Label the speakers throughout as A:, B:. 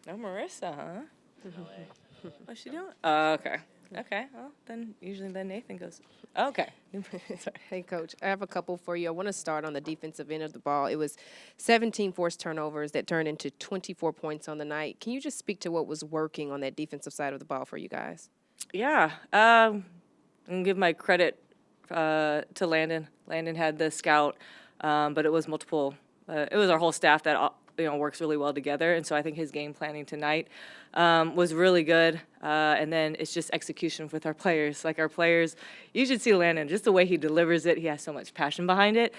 A: Oh, Marissa, huh? What's she doing? Oh, okay. Okay. Well, then usually Nathan goes. Okay. Sorry.
B: Hey, Coach, I have a couple for you. I want to start on the defensive end of the ball. It was 17 forced turnovers that turned into 24 points on the night. Can you just speak to what was working on that defensive side of the ball for you guys?
A: Yeah. And give my credit to Landon. Landon had the scout, but it was multiple. It was our whole staff that works really well together, and so I think his game planning tonight was really good. And then it's just execution with our players. Like our players, you should see Landon, just the way he delivers it. He has so much passion behind it.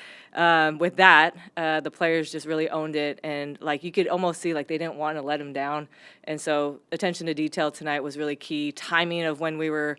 A: With that, the players just really owned it, and like you could almost see like they didn't want to let him down. And so attention to detail tonight was really key. Timing of when we were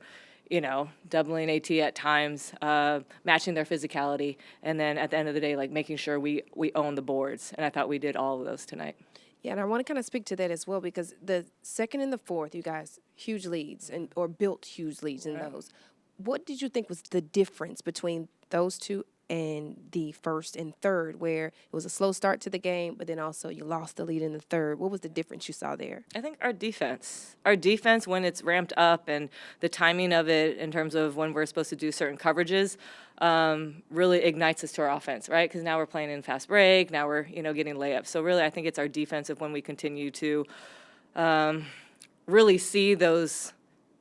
A: doubling AT at times, matching their physicality, and then at the end of the day, like making sure we own the boards. And I thought we did all of those tonight.
B: Yeah, and I want to kind of speak to that as well because the second and the fourth, you guys, huge leads or built huge leads in those. What did you think was the difference between those two and the first and third, where it was a slow start to the game, but then also you lost the lead in the third? What was the difference you saw there?
A: I think our defense, when it's ramped up and the timing of it in terms of when we're supposed to do certain coverages, really ignites us to our offense, right? Because now we're playing in fast break. Now we're, getting layups. So really, I think it's our defensive when we continue to really see those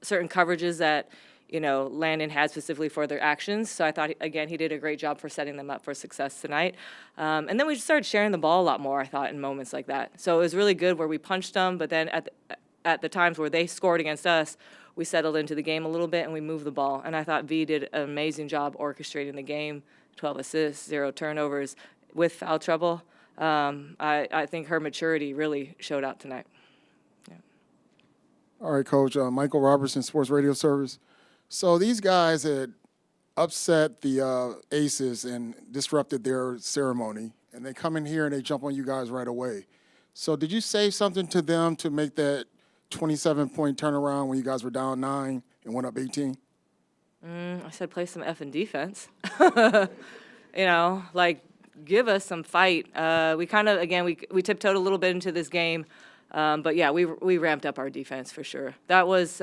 A: certain coverages that, Landon had specifically for their actions. So I thought, again, he did a great job for setting them up for success tonight. And then we just started sharing the ball a lot more, I thought, in moments like that. So it was really good where we punched them, but then at the times where they scored against us, we settled into the game a little bit and we moved the ball. And I thought V did an amazing job orchestrating the game, 12 assists, 0 turnovers with foul trouble. I think her maturity really showed out tonight.
C: All right, Coach. Michael Robertson, Sports Radio Service. So these guys had upset the Aces and disrupted their ceremony, and they come in here and they jump on you guys right away. So did you say something to them to make that 27-point turnaround when you guys were down 9 and went up 18?
A: I said play some effing defense. Give us some fight. We kind of, again, we tiptoed a little bit into this game. But, yeah, we ramped up our defense for sure. That was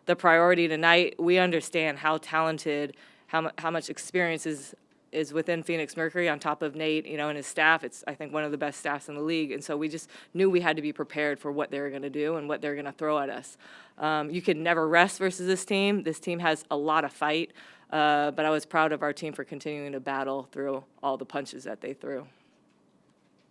A: the priority tonight. We understand how talented, how much experience is within Phoenix Mercury on top of Nate, and his staff. It's, I think, one of the best staffs in the league. And so we just knew we had to be prepared for what they were going to do and what they're going to throw at us. You could never rest versus this team. This team has a lot of fight. But I was proud of our team for continuing to battle through all the punches that they threw.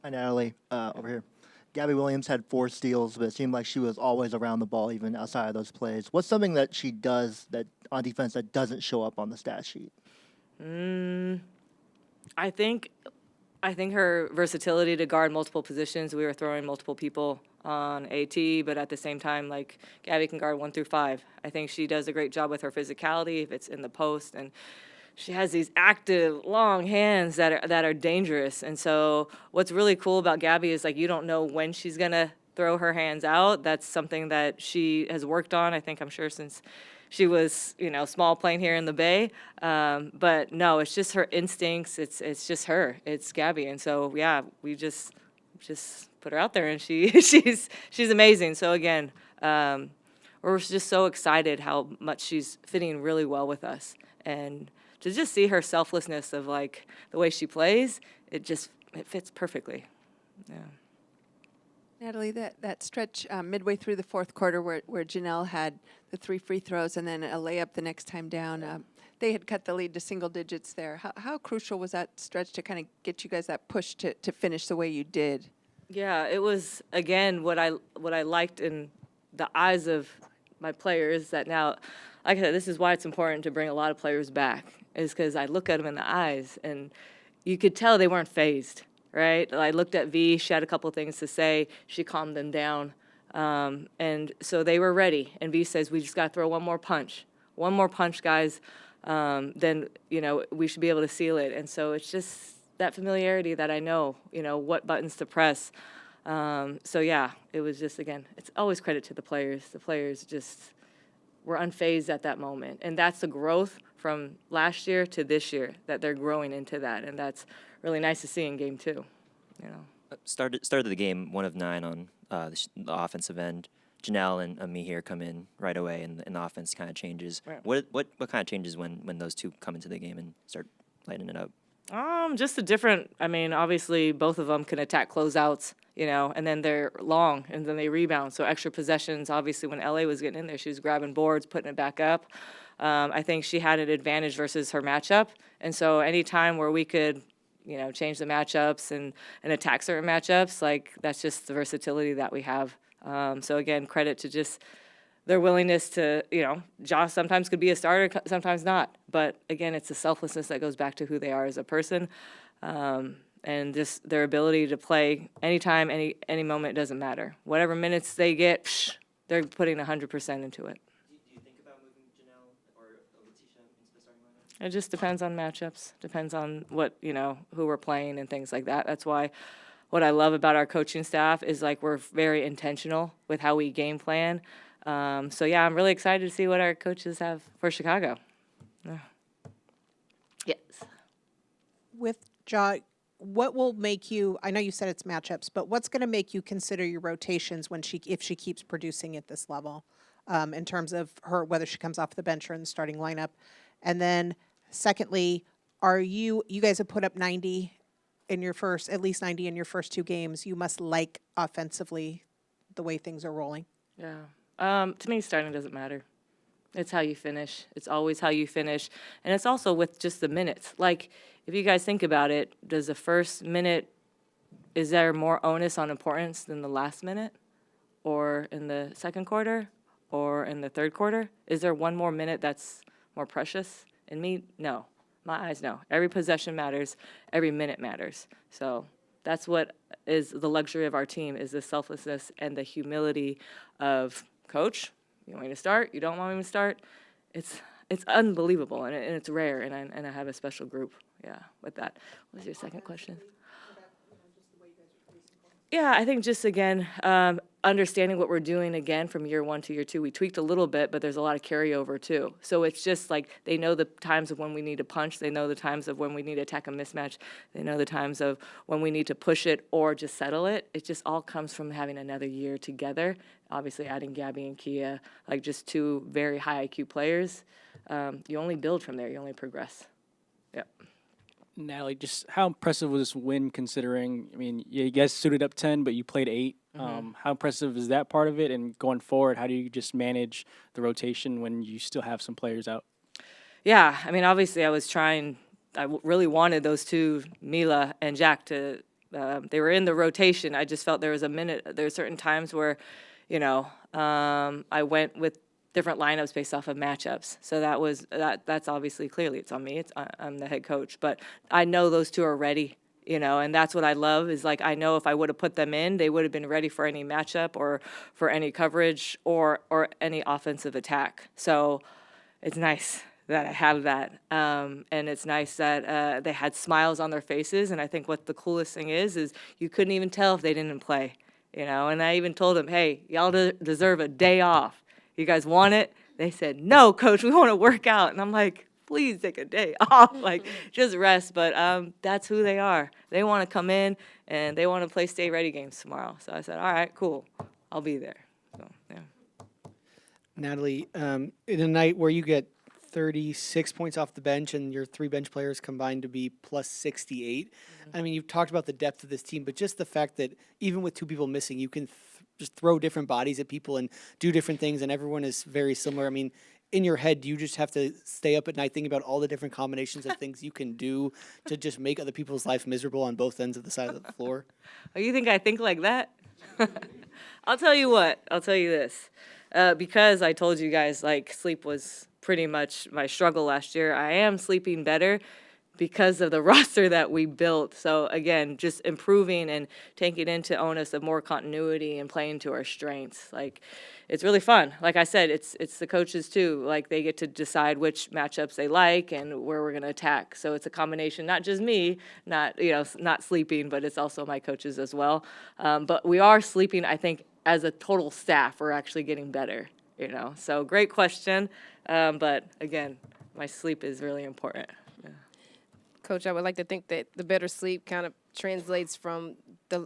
D: Hi, Natalie, over here. Gabby Williams had 4 steals, but it seemed like she was always around the ball, even outside of those plays. What's something that she does that on defense that doesn't show up on the stat sheet?
A: I think her versatility to guard multiple positions. We were throwing multiple people on AT, but at the same time, like Gabby can guard 1 through 5. I think she does a great job with her physicality if it's in the post, and she has these active, long hands that are dangerous. And so what's really cool about Gabby is, like, you don't know when she's going to throw her hands out. That's something that she has worked on, I'm sure, since she was, small playing here in the Bay. But, no, it's just her instincts. It's just her. It's Gabby. And so, yeah, we just put her out there, and she's amazing. So, again, we're just so excited how much she's fitting really well with us. And to just see her selflessness of, like, the way she plays, it fits perfectly. Yeah.
E: Natalie, that stretch midway through the fourth quarter where Janelle had the 3 free throws and then a layup the next time down, they had cut the lead to single digits there. How crucial was that stretch to kind of get you guys that push to finish the way you did?
A: Yeah, it was, again, what I liked in the eyes of my players that now, like I said, this is why it's important to bring a lot of players back, is because I look at them in the eyes, and you could tell they weren't fazed, right? I looked at V. She had a couple things to say. She calmed them down. And so they were ready. And V says, we just got to throw one more punch. One more punch, guys. Then, we should be able to seal it. And so it's just that familiarity that I know, what buttons to press. So, yeah, it was just, again, it's always credit to the players. The players just were unfazed at that moment. And that's the growth from last year to this year, that they're growing into that. And that's really nice to see in game 2,
F: Started the game 1 of 9 on the offensive end. Janelle and me here come in right away, and the offense kind of changes.
A: Right.
F: What kind of changes when those two come into the game and start lighting it up?
A: Just a different. I mean, obviously, both of them can attack closeouts, and then they're long, and then they rebound. So extra possessions. Obviously, when LA was getting in there, she was grabbing boards, putting it back up. I think she had an advantage versus her matchup, and so any time where we could, change the matchups and attack certain matchups, like that's just the versatility that we have. So again, credit to just their willingness to, Josh sometimes could be a starter, sometimes not. But again, it's the selflessness that goes back to who they are as a person, and just their ability to play anytime, any moment, it doesn't matter. Whatever minutes they get, they're putting 100% into it.
F: Do you think about moving Janelle or Letitia into the starting lineup?
A: It just depends on matchups, depends on what, who we're playing and things like that. That's why what I love about our coaching staff is like we're very intentional with how we game plan. So yeah, I'm really excited to see what our coaches have for Chicago. Yes.
G: With Ja, what will make you, I know you said it's matchups, but what's going to make you consider your rotations if she keeps producing at this level, in terms of her, whether she comes off the bench or in the starting lineup? And then secondly, you guys have put up 90 in your at least 90 in your first 2 games. You must like offensively the way things are rolling.
A: Yeah. To me, starting doesn't matter. It's how you finish. It's always how you finish. And it's also with just the minutes. Like, if you guys think about it, does the first minute, is there more onus on importance than the last minute? Or in the second quarter? Or in the third quarter? Is there one more minute that's more precious? In me, no. My eyes, no. Every possession matters. Every minute matters. So that's what is the luxury of our team, is the selflessness and the humility of, coach, you want me to start? You don't want me to start? It's unbelievable, and it's rare, and I have a special group, with that. What was your second question? Yeah, I think just, again, understanding what we're doing, again, from year 1 to year 2. We tweaked a little bit, but there's a lot of carryover, too. So it's just like they know the times of when we need to punch. They know the times of when we need to attack a mismatch. They know the times of when we need to push it or just settle it. It just all comes from having another year together. Obviously, adding Gabby and Kia, like just 2 very high IQ players. You only build from there. You only progress. Yep.
H: Natalie, just how impressive was this win considering, I mean, you guys suited up 10, but you played 8. How impressive is that part of it? And going forward, how do you just manage the rotation when you still have some players out?
A: Yeah, I mean, obviously I really wanted those 2, Mila and Jack, to, they were in the rotation. I just felt there was there were certain times where, I went with different lineups based off of matchups. So that's obviously, clearly it's on me. I'm the head coach, but I know those 2 are ready, and that's what I love is, like, I know if I would have put them in, they would have been ready for any matchup or for any coverage or any offensive attack. So it's nice that I have that. And it's nice that they had smiles on their faces. And I think what the coolest thing is you couldn't even tell if they didn't play, and I even told them, hey, y'all deserve a day off. You guys want it? They said, no, coach, we want to work out. And I'm like, please take a day off, like just rest. But that's who they are. They want to come in and they want to play stay ready games tomorrow. So I said, all right, cool, I'll be there. So yeah.
I: Natalie, in a night where you get 36 points off the bench and your 3 bench players combined to be plus 68. I mean, you've talked about the depth of this team, but just the fact that even with 2 people missing, you can just throw different bodies at people and do different things, and everyone is very similar. I mean, in your head, do you just have to stay up at night thinking about all the different combinations of things you can do to just make other people's life miserable on both ends of the side of the floor?
A: Oh, you think I think like that? I'll tell you what. I'll tell you this. Because I told you guys, like, sleep was pretty much my struggle last year. I am sleeping better because of the roster that we built. So again, just improving and taking into onus of more continuity and playing to our strengths. Like, it's really fun. Like I said, it's the coaches too. Like, they get to decide which matchups they like and where we're going to attack. So it's a combination, not just me, not sleeping, but it's also my coaches as well. But we are sleeping, I think, as a total staff. We're actually getting better, So great question. But again, my sleep is really important.
B: Coach, I would like to think that the better sleep kind of translates from the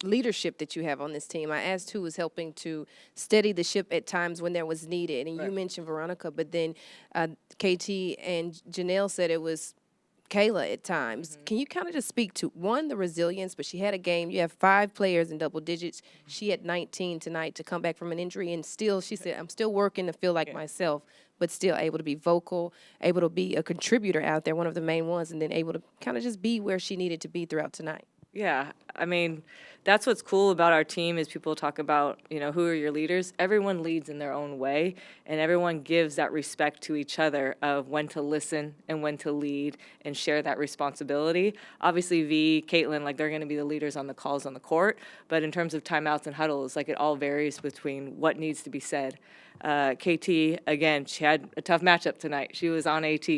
B: leadership that you have on this team. I asked who was helping to steady the ship at times when there was needed, and you mentioned Veronica, but then KT and Janelle said it was Kayla at times. Can you kind of just speak to, one, the resilience, but she had a game. You have 5 players in double digits. She had 19 tonight to come back from an injury, and still, she said, I'm still working to feel like myself, but still able to be vocal, able to be a contributor out there, one of the main ones, and then able to kind of just be where she needed to be throughout tonight.
A: Yeah, I mean, that's what's cool about our team is people talk about, who are your leaders? Everyone leads in their own way, and everyone gives that respect to each other of when to listen and when to lead and share that responsibility. Obviously, Caitlin, they're going to be the leaders on the calls on the court, but in terms of timeouts and huddles, it all varies between what needs to be said. KT, again, she had a tough matchup tonight. She was on AT,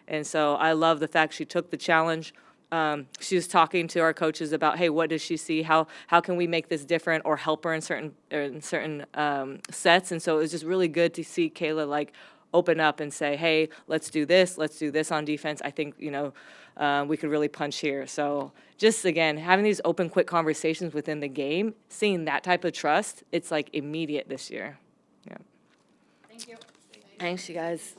A: and so I love the fact she took the challenge. She was talking to our coaches about, hey, what does she see? How can we make this different or help her in certain sets? And so it was just really good to see Kayla open up and say, hey, let's do this on defense. I think we could really punch here. So just again having these open, quick conversations within the game, seeing that type of trust, it's immediate this year. Yeah. Thank you. Thanks, you guys.